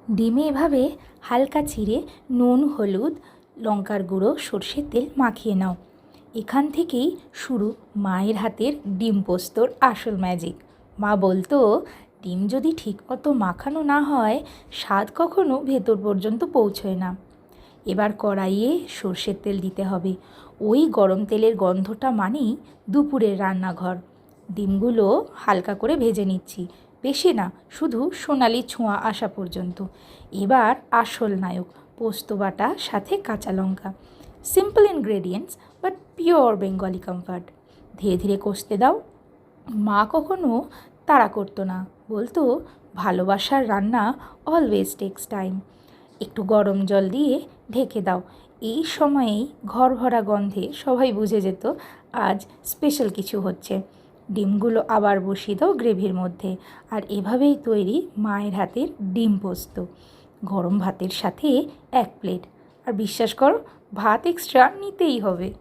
ডিমে এভাবে হালকা চিড়ে নুন, হলুদ, লঙ্কার গুঁড়ো, সর্ষের তেল মাখিয়ে নাও। এখান থেকেই শুরু মায়ের হাতের ডিম পোস্তর আসল ম্যাজিক। মা বলতো, ডিম যদি ঠিকমতো মাখানো না হয় স্বাদ কখনো ভেতর পর্যন্ত পৌঁছয় না। এবার কড়াইয়ে সর্ষের তেল দিতে হবে। ওই গরম তেলের গন্ধটা মানেই দুপুরের রান্নাঘর। ডিমগুলো হালকা করে ভেজে নিচ্ছি, বেশি না, শুধু সোনালি ছোঁয়া আসা পর্যন্ত। এবার আসল নায়ক, পোস্ত বাটা সাথে কাঁচা লঙ্কা। Simple ingredients but pure Bengali comfort. ধীরে ধীরে কষতে দাও। মা কখনো তাড়া করতো না, বলতো ভালোবাসার রান্না অলওয়েজ টেক্স টাইম। একটু গরম জল দিয়ে ঢেকে দাও। এই সময়েই ঘর ভরা গন্ধে সবাই বুঝে যেত আজ স্পেশাল কিছু হচ্ছে। ডিমগুলো আবার বসিয়ে দাও গ্রেভির মধ্যে। আর এভাবেই তৈরি মায়ের হাতের ডিম পোস্ত। গরম ভাতের সাথে 1 প্লেট। আর বিশ্বাস করো, ভাত এক্সট্রা নিতেই হবে।